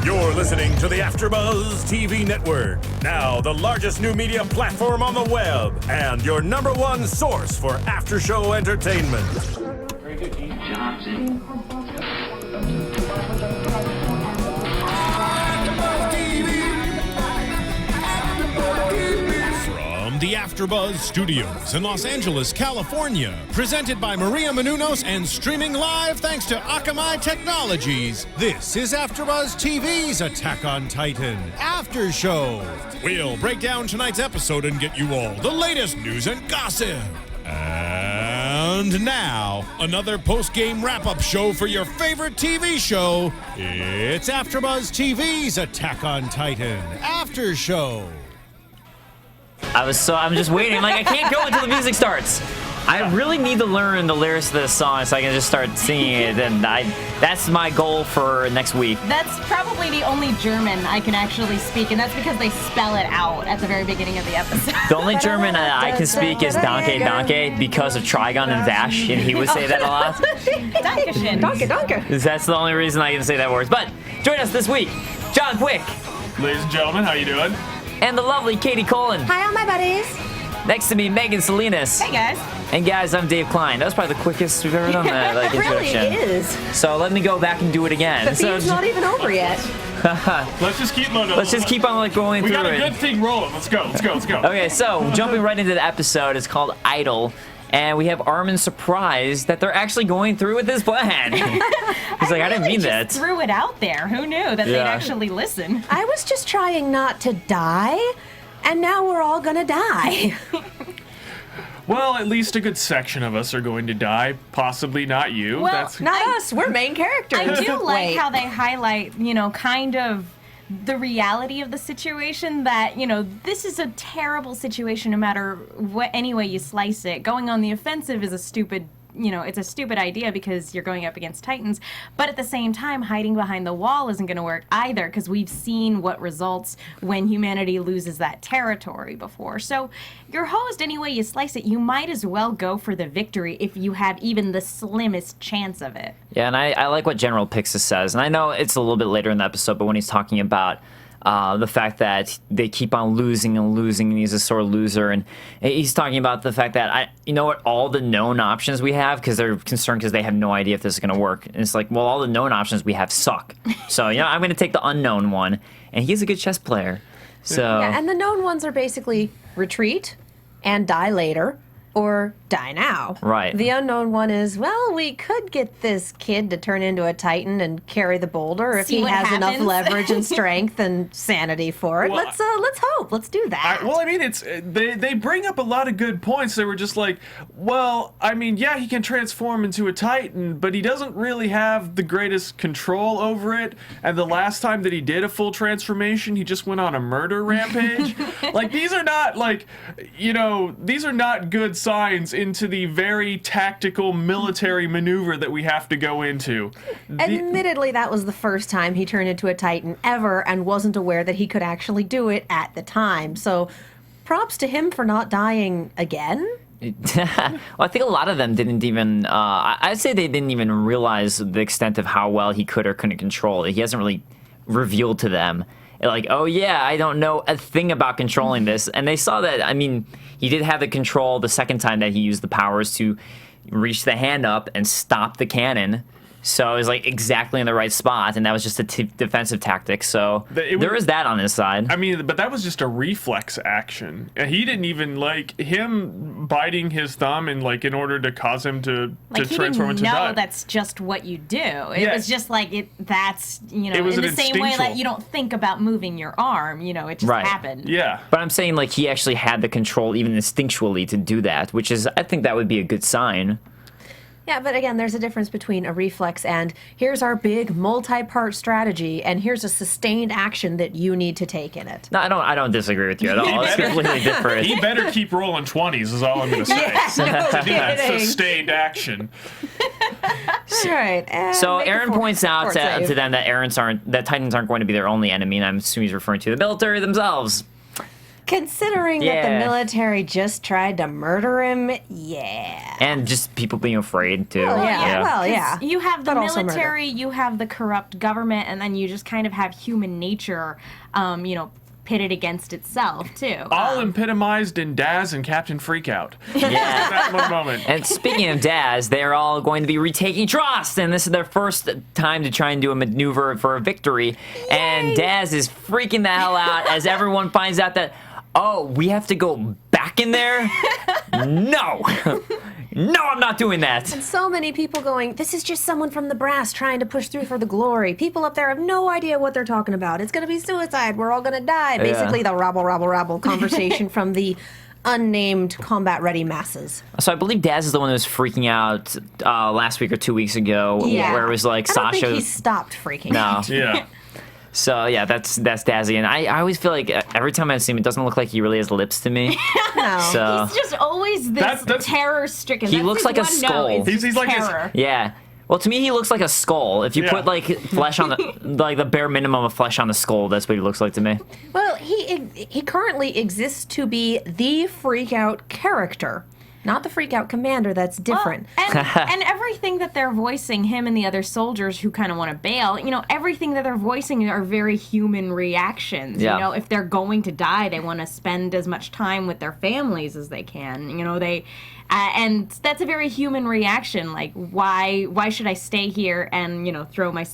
You're listening to the AFTERBUZZ TV network, now the largest new media platform on the web, and your #1 source for after-show entertainment. Very good, Gene. Johnson. From the AFTERBUZZ Studios in Los Angeles, California, presented by Maria Menounos and streaming live thanks to Akamai Technologies, this is AFTERBUZZ TV's Attack on Titan After Show. We'll break down tonight's episode and get you all the latest news and gossip. And now, another post-game wrap-up show for your favorite TV show. It's AFTERBUZZ TV's Attack on Titan After Show. I'm just waiting. Like, I can't go until the music starts. I really need to learn the lyrics of this song so I can just start singing it. And that's my goal for next week. That's probably the only German I can actually speak, and that's because they spell it out at the very beginning of the episode. The only German I can speak is Danke, Danke because of Trigon and Vash, and he would say that a lot. Dankeschön. Danke, danke. That's the only reason I can say that word. But join us this week, John Quick. Ladies and gentlemen, how you doing? And the lovely Katie Cullen. Hi, all my buddies. Next to me, Megan Salinas. Hey, guys. And guys, I'm Dave Klein. That was probably the quickest we've ever done that It really introduction. is. So let me go back and do it again. The theme's not even over yet. Let's just keep on. Let's just keep on going We through got a it. good thing rolling. Let's go. Okay, so jumping right into the episode, it's called Idol. And we have Armin surprised that they're actually going through with this plan. He's like, I didn't mean that. Just threw it out there. Who knew that they'd actually listen? I was just trying not to die, and now we're all gonna die. Well, at least a good section of us are going to die. Possibly not you. Well, That's Not us. We're main characters. I do like Wait. how they highlight, kind of the reality of the situation, that, this is a terrible situation no matter any way you slice it. Going on the offensive is a stupid it's a stupid idea because you're going up against Titans, but at the same time, hiding behind the wall isn't going to work either, because we've seen what results when humanity loses that territory before. So your host, any way you slice it, you might as well go for the victory if you have even the slimmest chance of it. Yeah, and I like what General Pixis says. And I know it's a little bit later in the episode, but when he's talking about the fact that they keep on losing and losing, and he's a sore loser, and he's talking about the fact that all the known options we have, because they're concerned because they have no idea if this is going to work. And it's like, well, all the known options we have suck. So I'm going to take the unknown one, and he's a good chess player. So Yeah, and the known ones are basically retreat and die later, or die now. Right. The unknown one is, well, we could get this kid to turn into a Titan and carry the boulder if See he what has enough happens. leverage and strength and sanity for it. Well, Let's hope. Let's do that. it's they bring up a lot of good points. They were just like, well, he can transform into a Titan, but he doesn't really have the greatest control over it. And the last time that he did a full transformation, he just went on a murder rampage. Like, these are not these are not good signs into the very tactical military maneuver that we have to go into. Admittedly, that was the first time he turned into a Titan ever and wasn't aware that he could actually do it at the time. So props to him for not dying again. well, I think a lot of them didn't even, I'd say they didn't even realize the extent of how well he could or couldn't control it. He hasn't really revealed to them. Like, oh yeah, I don't know a thing about controlling this. And they saw that, he did have the control the second time that he used the powers to reach the hand up and stop the cannon. So it was like exactly in the right spot, and that was just a defensive tactic. So there is that on his side. But that was just a reflex action. He didn't even him biting his thumb in order to cause him to transform into no, that. that's just what you do. It was just like it. That's It was in an the same way that instinctual. you don't think about moving your arm. It just Right. happened. Yeah. But I'm saying he actually had the control even instinctually to do that, which is, I think that would be a good sign. Yeah, but again, there's a difference between a reflex and here's our big multi-part strategy, and here's a sustained action that you need to take in it. No, I don't disagree with you at all. It's completely different. He better keep rolling 20s is all I'm going to say. No To do that kidding. sustained action. All right. So make a Eren points out fort to save. them that Titans aren't going to be their only enemy, and I'm assuming he's referring to the military themselves. Considering that Yeah. the military just tried to murder him, yeah. And just people being afraid too. Well, yeah. Well, 'Cause yeah. You have the But also murder. military, you have the corrupt government, and then you just kind of have human nature, pitted against itself too. All epitomized in Daz and Captain Freakout. Yeah. That one moment. And speaking of Daz, they're all going to be retaking Trost, and this is their first time to try and do a maneuver for a victory. And Daz is freaking the hell out as everyone finds out that, oh, we have to go back in there? No! No, I'm not doing that. So many people going, this is just someone from the brass trying to push through for the glory. People up there have no idea what they're talking about. It's going to be suicide. We're all going to die. Basically, the rabble conversation from the unnamed combat-ready masses. So I believe Daz is the one who was freaking out last week or 2 weeks ago, where it was like I don't Sasha. think he stopped freaking No. out. Yeah. So yeah, that's Dazzy, and I always feel like every time I see him, it doesn't look like he really has lips to me. No. So He's just always this That's- terror-stricken. He That's looks his like a one skull. note, is He's like his- terror. yeah. Well, to me, he looks like a skull. If you Yeah. put like flesh on the bare minimum of flesh on the skull, that's what he looks like to me. Well, he currently exists to be the freak-out character, not the freak-out commander. That's different. And everything that they're voicing, him and the other soldiers who kind of want to bail, everything that they're voicing are very human reactions. Yeah. If they're going to die, they want to spend as much time with their families as they can. And that's a very human reaction. Like, why should I stay here and throw my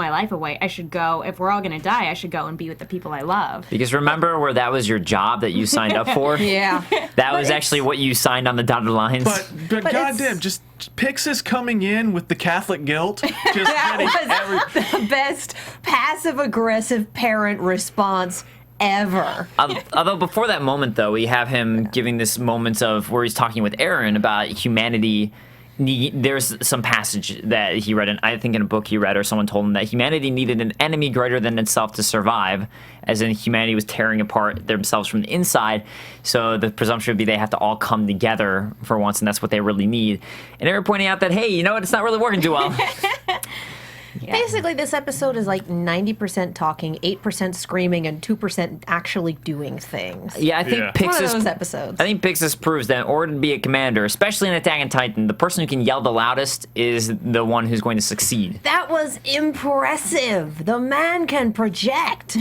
life away? I should go. If we're all gonna die, I should go and be with the people I love. Because remember where that was your job that you signed up for? Yeah. That was actually what you signed on the dotted lines. But goddamn, just Pixis coming in with the Catholic guilt, just getting every. The best passive-aggressive parent response ever. Although before that moment, though, we have him giving this moment of where he's talking with Eren about humanity. There's some passage that he read, I think in a book he read, or someone told him that humanity needed an enemy greater than itself to survive, as in humanity was tearing apart themselves from the inside. So the presumption would be they have to all come together for once, and that's what they really need. And Eren pointing out that, hey, you know what, it's not really working too well. Basically, this episode is like 90% talking, 8% screaming, and 2% actually doing things. Yeah, I think Yeah. It's one of Pixis. those episodes. I think Pixis proves that in order to be a commander, especially in Attack on Titan, the person who can yell the loudest is the one who's going to succeed. That was impressive. The man can project.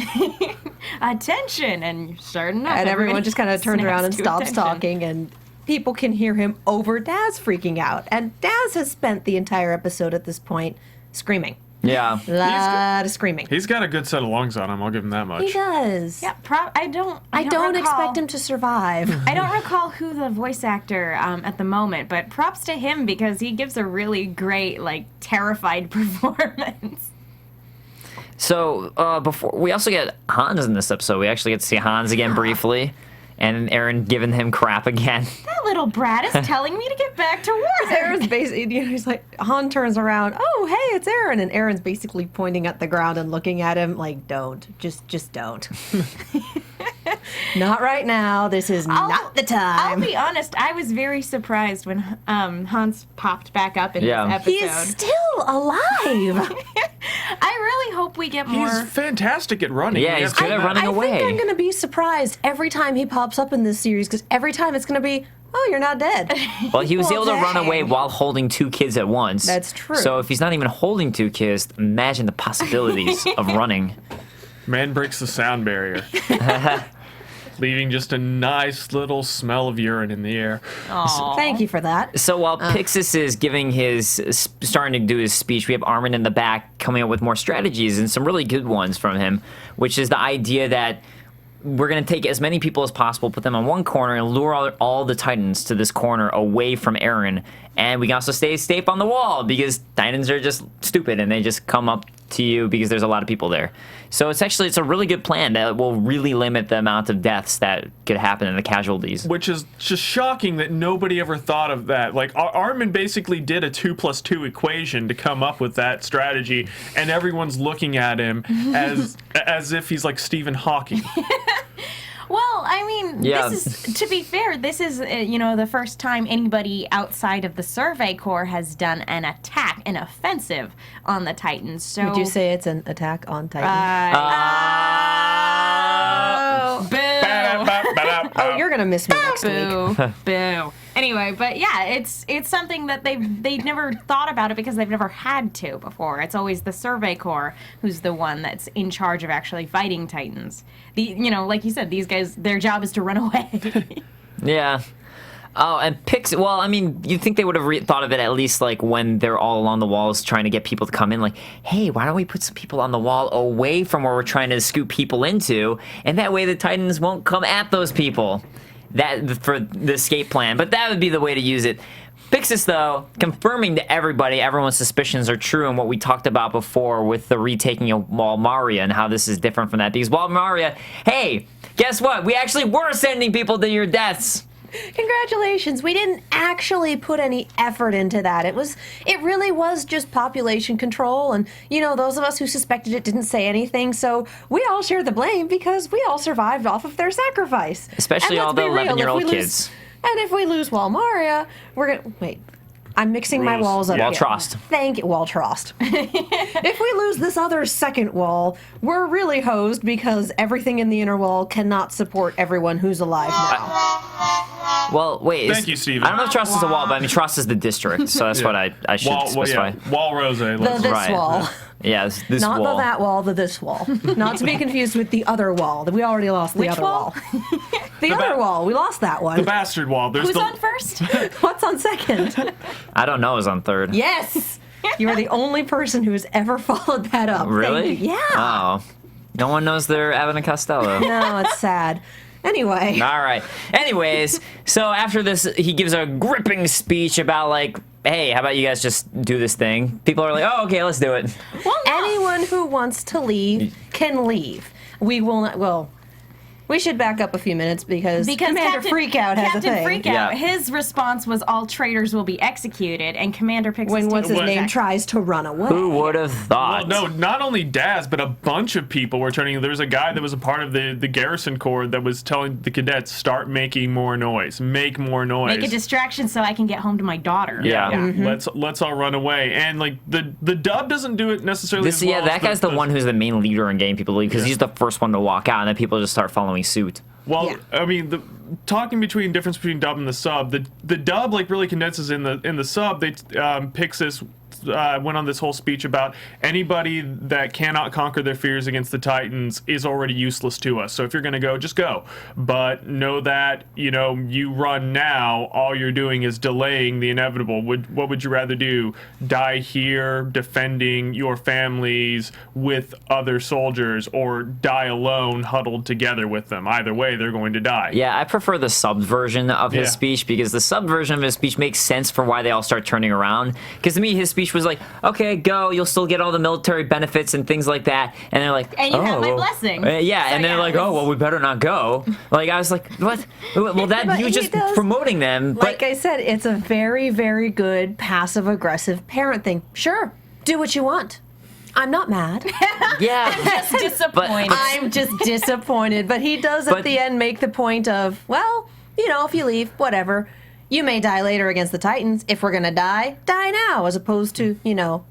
Attention, and starting up. And everyone everybody just kind of turns snaps around and to stops attention. talking, and people can hear him over Daz freaking out. And Daz has spent the entire episode at this point screaming. Yeah. Lot of screaming. He's got a good set of lungs on him. I'll give him that much. He does. Yeah, I don't don't recall- expect him to survive. I don't recall who the voice actor at the moment, but props to him because he gives a really great, terrified performance. So before we also get Hans in this episode, we actually get to see Hans again briefly, and Eren giving him crap again. That little brat is telling me to get back to work. Eren's basically, he's like, Han turns around, oh, hey, it's Eren. And Eren's basically pointing at the ground and looking at him like, don't. Just don't. Not right now. This is not the I'll time. be honest, I was very surprised when Hans popped back up in Yeah. this episode. He is still alive. I really hope we get more. He's fantastic at running. Yeah, We he's have to good say at that. running I away. think I'm going to be surprised every time he pops up in this series, because every time it's going to be, oh, you're not dead. Well, he was Well, able to run dang. away while holding two kids at once. That's true. So if he's not even holding two kids, imagine the possibilities of running. Man breaks the sound barrier. Leaving just a nice little smell of urine in the air. Thank you for that. So while Pixis is giving starting to do his speech, we have Armin in the back coming up with more strategies and some really good ones from him, which is the idea that we're going to take as many people as possible, put them on one corner, and lure all the Titans to this corner away from Eren. And we can also stay safe on the wall because Titans are just stupid and they just come up to you because there's a lot of people there. So it's a really good plan that will really limit the amount of deaths that could happen and the casualties. Which is just shocking that nobody ever thought of that. Like, Armin basically did a 2 + 2 equation to come up with that strategy, and everyone's looking at him as if he's like Stephen Hawking. Well, I mean, Yeah. this is, to be fair, this is, the first time anybody outside of the Survey Corps has done an attack, an offensive on the Titans. So Would you say it's an attack on Titan? Boo! gonna miss me next week. Boo. Boo. Anyway, but yeah, it's something that they've never thought about it because they've never had to before. It's always the Survey Corps who's the one that's in charge of actually fighting Titans. Like you said, these guys, their job is to run away. Yeah. Oh, and Pixis. Well, I mean, you'd think they would have thought of it at least like when they're all along the walls trying to get people to come in. Like, hey, why don't we put some people on the wall away from where we're trying to scoop people into, and that way the Titans won't come at those people. That for the escape plan. But that would be the way to use it. Pixis, though, confirming to everybody everyone's suspicions are true and what we talked about before with the retaking of Walmaria and how this is different from that. Because Walmaria, hey, guess what? We actually were sending people to your deaths. Congratulations. We didn't actually put any effort into that. It really was just population control, and those of us who suspected it didn't say anything, so we all share the blame because we all survived off of their sacrifice. Especially all the 11-year-old kids. And if we lose Walmaria, we're gonna wait. I'm mixing my walls up. Wall here. Trost. Thank you, Wall Trost. If we lose this other second wall, we're really hosed because everything in the inner wall cannot support everyone who's alive now. Well, wait. Thank you, Steven. I don't know if Trost is a wall, but I mean, Trost is the district, so that's what I should specify. Wall Rose. The this Right. wall. Yeah, this Not wall. the that wall, the this wall. Not to be confused with the other wall. We already lost the Which other wall? The other wall. We lost that one. The bastard wall. There's Who's the on first? What's on second? I don't know. It was on third. Yes! You are the only person who has ever followed that up. Really? Thank you. Yeah. Oh. No one knows their Abbott and Costello. No, it's sad. Anyway. All right. Anyways, so after this, he gives a gripping speech about, like, hey, how about you guys just do this thing? People are like, oh, okay, let's do it. Well, anyone who wants to leave can leave. We will not. Well, we should back up a few minutes because Commander Freakout has a thing. Captain Freakout, Yeah. his response was all traitors will be executed, and Commander Pixis When what's his takes name back. tries to run away. Who would have thought? Well, no, not only Daz, but a bunch of people were turning. There was a guy that was a part of the garrison corps that was telling the cadets, start making more noise. Make more noise. Make a distraction so I can get home to my daughter. Yeah. Let's all run away. And like the dub doesn't do it necessarily as well Yeah, that as guy's the one who's the main leader in getting people to leave because he's the first one to walk out, and then people just start following suit. Well, Yeah. I mean, talking between difference between dub and the sub, the dub like really condenses in the sub. They Pixis went on this whole speech about anybody that cannot conquer their fears against the Titans is already useless to us. So if you're gonna go, just go. But know that you run now. All you're doing is delaying the inevitable. What would you rather do? Die here defending your families with other soldiers, or die alone huddled together with them? Either way, they're going to die. Yeah, I prefer the sub version of his Yeah. speech because the sub version of his speech makes sense for why they all start turning around. Because to me, his speech was like, okay, go, you'll still get all the military benefits and things like that. And they're like, And you have my well, blessing. yeah, So, and they're yeah, like, it oh, was- well, we better not go. Like, I was like, what? Well, that But he was he just does- promoting them. Like But I said, it's a very, very good passive-aggressive parent thing. Sure, do what you want. I'm not mad. yeah, Just disappointed. I'm just disappointed. But he does at But- the end make the point of, well, if you leave, whatever. You may die later against the Titans. If we're gonna die, die now, as opposed to,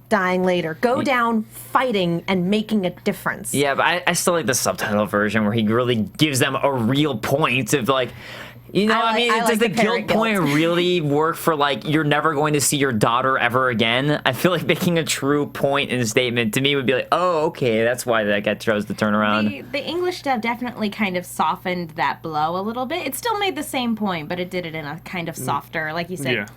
dying later. Go down fighting and making a difference. yeah, but I still like the subtitle version where he really gives them a real point of like, I does like the the parent guilt point guilt. really work for like you're never going to see your daughter ever again? I feel like making a true point in a statement to me would be like, oh, okay, that's why that guy chose to turn around. The English dub definitely kind of softened that blow a little bit. It still made the same point, but it did it in a kind of softer, like you said. Yeah.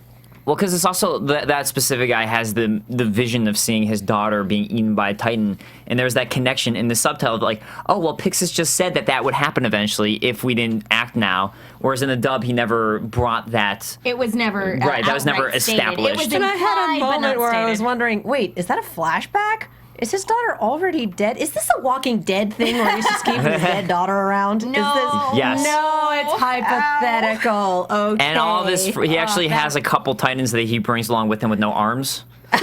Well, because it's also that specific guy has the vision of seeing his daughter being eaten by a Titan, and there's that connection in the subtitle of like, oh, well, Pixis just said that would happen eventually if we didn't act now, whereas in the dub he never brought that. It was never Right, that was never outright stated. established. It was And I had a implied, but not moment where I was stated. wondering, wait, is that a flashback? Is his daughter already dead? Is this a Walking Dead thing where he's just keeping his dead daughter around? No. Is this... Yes. No, it's hypothetical. Okay. And all this, he actually has a couple Titans that he brings along with him with no arms. Like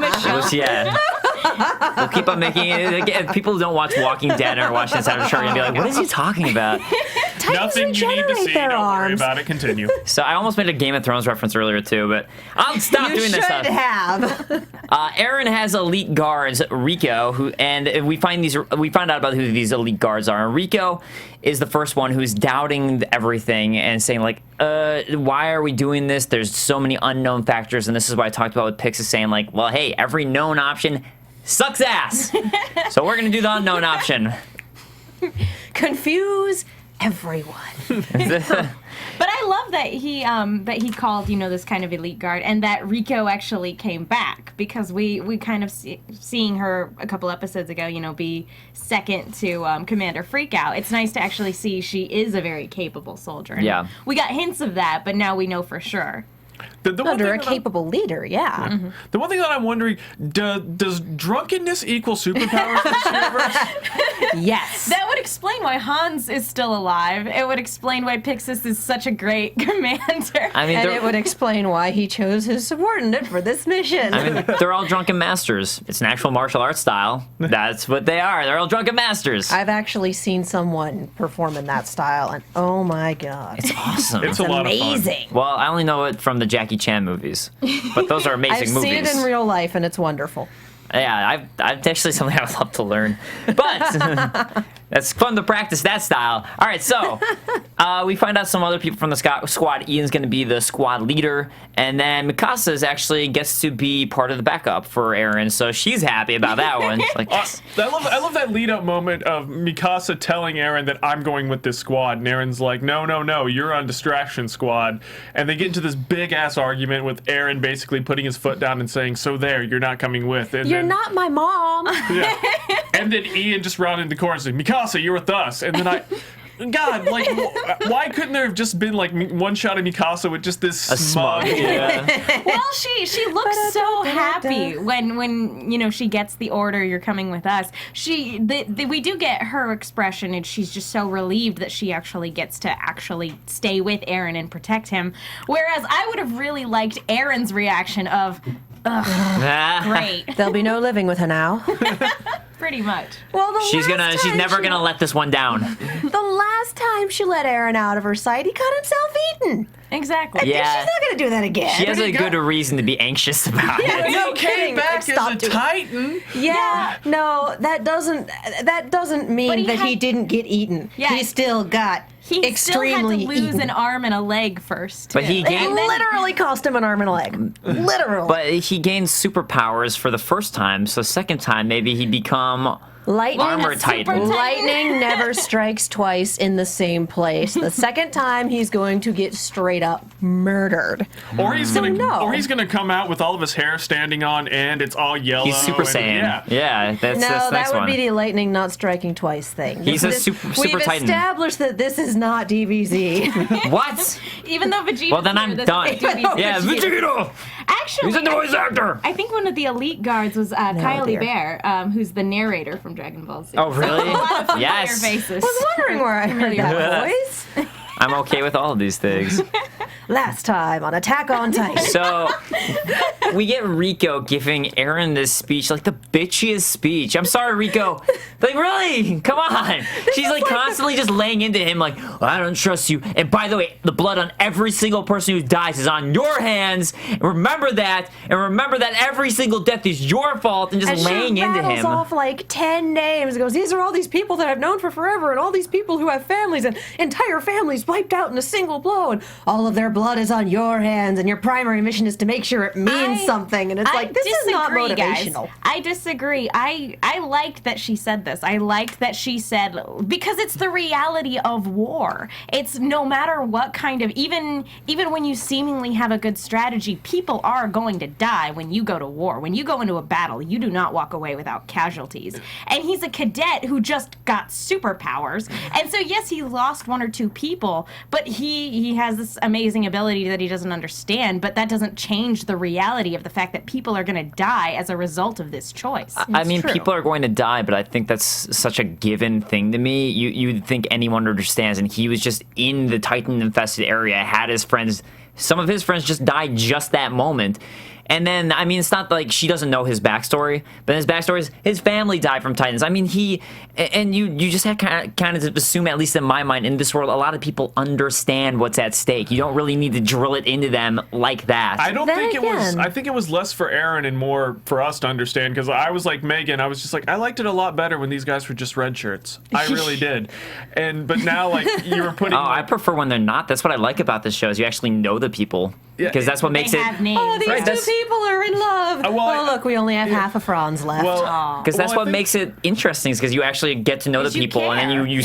Michelle. Which, yeah. We'll keep on making it. Again, people who don't watch Walking Dead or watch this after show are going to be like, what is he talking about? Nothing you need to regenerate see. their Don't worry arms. about it. Continue. So I almost made a Game of Thrones reference earlier too, but I'll stop You doing should this. have. Eren has elite guards, Rico, and we find out about who these elite guards are. And Rico is the first one who's doubting everything and saying like, why are we doing this? There's so many unknown factors, and this is what I talked about with Pixis saying like, well, hey, every known option sucks ass. So we're gonna do the unknown option. Confuse everyone. But I love that he called, this kind of elite guard, and that Rico actually came back, because we kind of seeing her a couple episodes ago, be second to Commander Freakout. It's nice to actually see she is a very capable soldier. And Yeah. we got hints of that, but now we know for sure. The one Under thing a that I'm- capable leader, yeah. Mm-hmm. The one thing that I'm wondering, does drunkenness equal superpowers in this universe? Yes. That would explain why Hans is still alive. It would explain why Pixis is such a great commander. I mean, And they're, it would explain why he chose his subordinate for this mission. I mean, they're all drunken masters. It's an actual martial arts style. That's what they are. They're all drunken masters. I've actually seen someone perform in that style, and oh my god. It's awesome. It's a lot of fun. amazing. Well, I only know it from the Jackie Chan movies, but those are amazing I've movies. seen it in real life, and it's wonderful. Yeah, I've actually something I would love to learn, but that's fun to practice that style. All right, so we find out some other people from the squad. Ian's going to be the squad leader, and then Mikasa actually gets to be part of the backup for Eren, so she's happy about that one. She's like, yes. I love that lead up moment of Mikasa telling Eren that I'm going with this squad, and Eren's like, no, you're on distraction squad, and they get into this big ass argument with Eren basically putting his foot down and saying, so there, you're not coming with. And You're then, not my mom. Yeah. And then Ian just rounded the corner and said, Mikasa, you're with us. And then God, like, why couldn't there have just been like one shot of Mikasa with just this smug? Yeah. Well, she looks so happy when she gets the order, you're coming with us. We do get her expression, and she's just so relieved that she actually gets to actually stay with Eren and protect him. Whereas I would have really liked Eren's reaction of, ugh, great, There'll be no living with her now. pretty much. Well, She's never gonna let this one down. The last time she let Eren out of her sight, he got himself eaten. Exactly. Yeah. She's not gonna do that again. She has a he good got- reason to be anxious about it. No He came kidding. back Stop as a doing- Titan. Yeah, no, that doesn't mean But he that he had- didn't get eaten. Yeah. He still got He extremely still had to lose eaten. an arm and a leg first. But he too. gained- It literally cost him an arm and a leg. Literally. But he gained superpowers for the first time, so second time maybe he'd become Lightning, Armor a Titan. super Titan. Lightning never strikes twice in the same place. The second time, he's going to get straight up murdered. Or he's gonna, no. or he's gonna come out with all of his hair standing on end. It's all yellow. he's Super and- Saiyan. Yeah, that's No, the that next would one. be the lightning not striking twice thing. He's a This- super We've Titan. established that this is not DBZ. What? Even though Vegeta. Well, then I'm done. Yeah, Vegeta! Actually, He's a voice actor! I think one of the elite guards was Kylie dear. Bear, who's the narrator from Dragon Ball Z. Oh, really? A lot of familiar Yes. faces. I was wondering where I heard that voice. I'm okay with all of these things. Last time on Attack on Titan. So, we get Rico giving Eren this speech, like the bitchiest speech. I'm sorry, Rico. Like, really? Come on. She's like constantly just laying into him, like, I don't trust you. And by the way, the blood on every single person who dies is on your hands. And remember that. And remember that every single death is your fault. And just And laying she into rattles him. off like 10 names. Goes, these are all these people that I've known for forever, and all these people who have families, and entire families wiped out in a single blow, and all of their blood is on your hands, and your primary mission is to make sure it means something. And it's like, this is not motivational. Guys. I disagree. I liked that she said this. I liked that she said, because it's the reality of war. It's no matter what kind of, even when you seemingly have a good strategy, people are going to die when you go to war. When you go into a battle, you do not walk away without casualties. And he's a cadet who just got superpowers. And so, yes, he lost one or two people, but he has this amazing ability that he doesn't understand, but that doesn't change the reality of the fact that people are going to die as a result of this choice. I mean, true. people are going to die, but I think that's such a given thing to me. You'd think anyone understands, and he was just in the Titan-infested area, had his friends, some of his friends just died just that moment. And then, I mean, it's not like she doesn't know his backstory, but his backstory is his family died from Titans. I mean, you just have kind of assume, at least in my mind, in this world, a lot of people understand what's at stake. You don't really need to drill it into them like that. I think it was less for Eren and more for us to understand, because I was like Megan, I was just like, I liked it a lot better when these guys were just red shirts. I really did. But now, like, you were putting... I prefer when they're not. That's what I like about this show, is you actually know the people. Because that's what makes it... Have names. Oh, these two people are in love. well, look, we only have half of Franz left. Because that's what makes it interesting, is because you actually get to know the people, and then you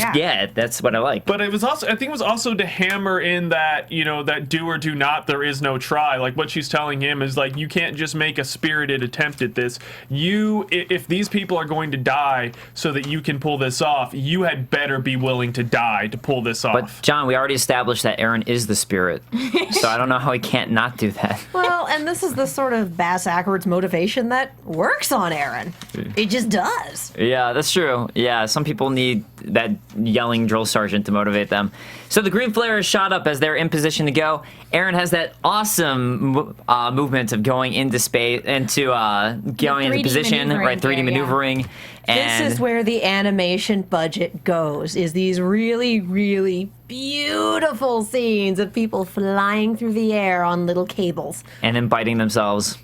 that's what I like. But it was also, I think it was also to hammer in that, you know, that do or do not, there is no try. Like, what she's telling him is, like, you can't just make a spirited attempt at this. If these people are going to die so that you can pull this off, you had better be willing to die to pull this off. But, John, we already established that Eren is the spirit, so I don't know how he can't not do that. Well, and this is the sort of bass-backwards motivation that works on Eren. It just does. Yeah, that's true. Yeah, some people need that yelling drill sergeant to motivate them. So the green flare is shot up as they're in position to go. Eren has that awesome movement of going into space, going into position, right? 3D maneuvering. And this is where the animation budget goes, is these really, really beautiful scenes of people flying through the air on little cables. And then biting themselves.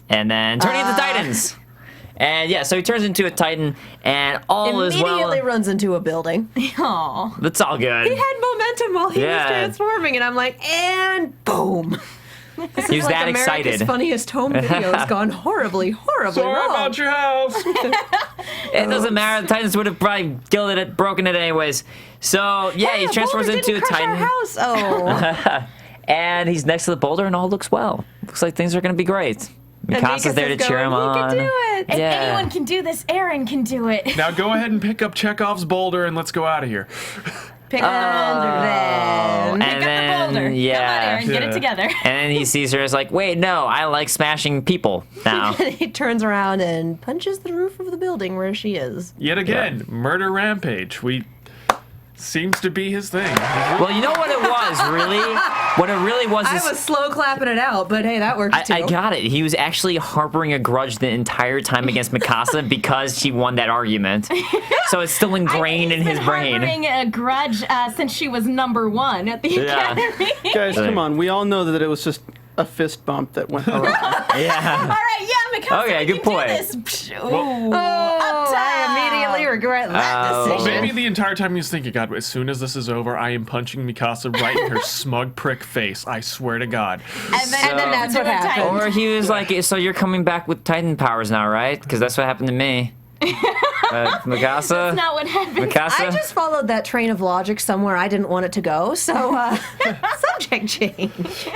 And then turning into Titans. And yeah, so he turns into a Titan, and all is well. Immediately runs into a building. Aww. That's all good. He had momentum while he was transforming, and I'm like, and boom. He was that America's excited. Funniest home videos gone horribly, horribly Sorry wrong. about your house. It doesn't matter. The Titans would have probably killed it, broken it anyways. So yeah, he transforms into a Titan. Our house. Oh. And he's next to the boulder, and all looks well. Looks like things are going to be great. Mikasa's there to cheer him on. He can do it. If anyone can do this, Eren can do it. Now go ahead and pick up Chekhov's boulder and let's go out of here. Pick up the boulder then. And Pick up the boulder. yeah. Come on, Eren, get it together. And then he sees her as like, wait, no, I like smashing people now. He turns around and punches the roof of the building where she is. Yet again, murder rampage. Seems to be his thing. Well, you know what it was, really? What it really was I is... was slow clapping it out, but hey, that works too. I got it. He was actually harboring a grudge the entire time against Mikasa because she won that argument. So it's still ingrained in his brain. Harboring a grudge since she was #1 at the academy. Guys, come on. We all know that it was just a fist bump that went awry. Yeah. All right, yeah, Mikasa, Okay, we good can point. do this. I immediately regret that decision. Well, maybe the entire time he was thinking, God, as soon as this is over, I am punching Mikasa right in her smug prick face. I swear to God. And then that's what happened. Or he was like, so you're coming back with Titan powers now, right? Because that's what happened to me. Mikasa? That's not what happened. Mikasa? I just followed that train of logic somewhere I didn't want it to go, so subject change.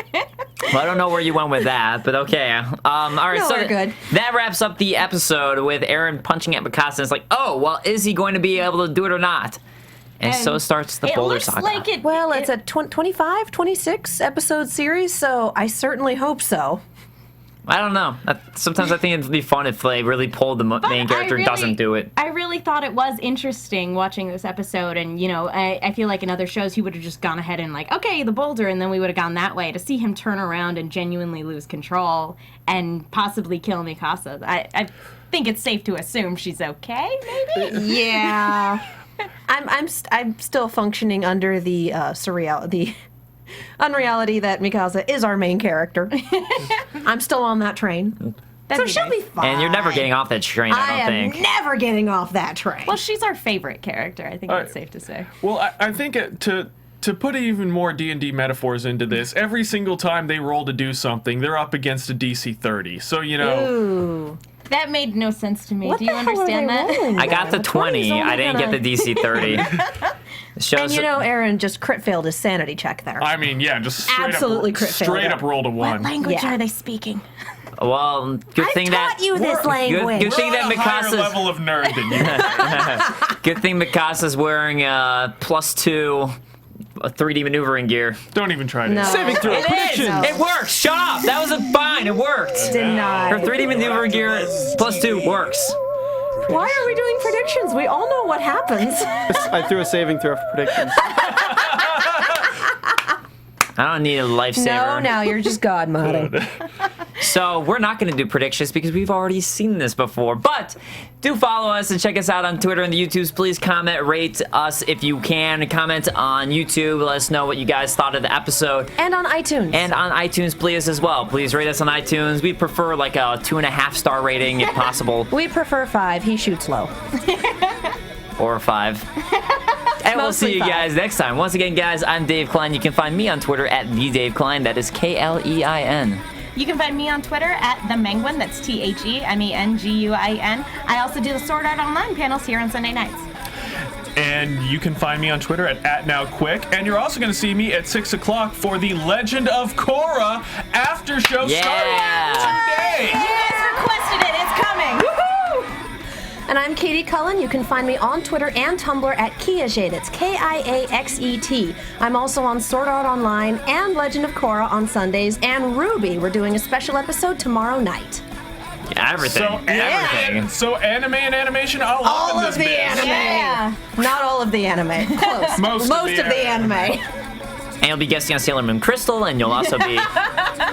Well, I don't know where you went with that, but okay. All right, No, so we're good. that wraps up the episode with Eren punching at Mikasa. It's like, oh, well, is he going to be able to do it or not? And so starts the it Boulder looks Saga. like it. Well, it's a 25, 26 episode series, so I certainly hope so. I don't know. Sometimes I think it'd be fun if they really pulled the main character and doesn't do it. I really thought it was interesting watching this episode, and I feel like in other shows he would have just gone ahead and like, okay, the boulder, and then we would have gone that way. To see him turn around and genuinely lose control and possibly kill Mikasa, I think it's safe to assume she's okay. Maybe. Yeah. I'm still functioning under the unreality that Mikasa is our main character. I'm still on that train. So she'll be fine. And you're never getting off that train, I don't think. I am never getting off that train. Well, she's our favorite character. I think that's safe to say. Well, I think to put even more D&D metaphors into this, every single time they roll to do something, they're up against a DC 30. So, Ooh. That made no sense to me. What Do you the hell are understand they that? rolling I got with? the 20. I didn't get the DC 30. And Eren just crit failed his sanity check there. I mean, yeah, just Absolutely crit failed straight it. up rolled a 1. What language Yeah. are they speaking? Well, good thing taught you this language. Good thing We're that on a higher Mikasa's level of nerd than you. good thing Mikasa's wearing +2 3D maneuvering gear. Don't even try to. No. Saving throw. It is. Predictions. It works. Shut up. That was fine. It worked. Denied. Her 3D maneuvering gear +2 works. Why are we doing predictions? We all know what happens. I threw a saving throw for predictions. I don't need a lifesaver. No, you're just God modding. So we're not going to do predictions because we've already seen this before. But do follow us and check us out on Twitter and the YouTubes. Please comment, rate us if you can. Comment on YouTube. Let us know what you guys thought of the episode. And on iTunes. And on iTunes, please, as well. Please rate us on iTunes. We prefer like a 2.5-star rating if possible. We prefer 5. He shoots low. Or 5. And we'll see you guys next time. Once again, guys, I'm Dave Klein. You can find me on Twitter at @TheDaveKlein. That is Klein. You can find me on Twitter at @TheMenguin. That's TheMenguin. I also do the Sword Art Online panels here on Sunday nights. And you can find me on Twitter at @NowQuick. And you're also going to see me at 6 o'clock for the Legend of Korra after show starting today. You guys requested it. It's coming. Woohoo! And I'm Katie Cullen. You can find me on Twitter and Tumblr at Kiaxet. It's Kiaxet. I'm also on Sword Art Online and Legend of Korra on Sundays. And Ruby, we're doing a special episode tomorrow night. Yeah, everything. So anime and animation all up in this of the bitch. anime. Yeah. Not all of the anime. Close. Most of the anime. And you'll be guesting on Sailor Moon Crystal, and you'll also be...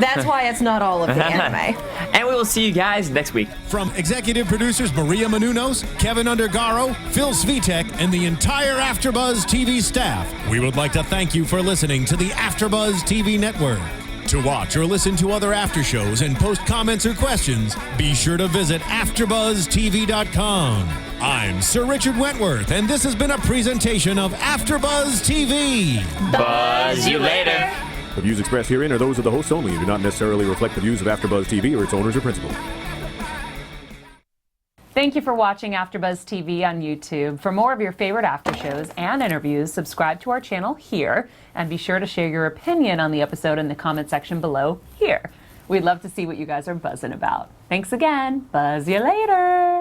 That's why it's not all of the anime. And we will see you guys next week. From executive producers Maria Menounos, Kevin Undergaro, Phil Svitek, and the entire AfterBuzz TV staff, we would like to thank you for listening to the AfterBuzz TV network. To watch or listen to other after shows and post comments or questions, be sure to visit AfterBuzzTV.com. I'm Sir Richard Wentworth, and this has been a presentation of AfterBuzz TV. Buzz you later. The views expressed herein are those of the hosts only and do not necessarily reflect the views of AfterBuzz TV or its owners or principals. Thank you for watching AfterBuzz TV on YouTube. For more of your favorite after shows and interviews, subscribe to our channel here, and be sure to share your opinion on the episode in the comment section below here. We'd love to see what you guys are buzzing about. Thanks again. Buzz you later.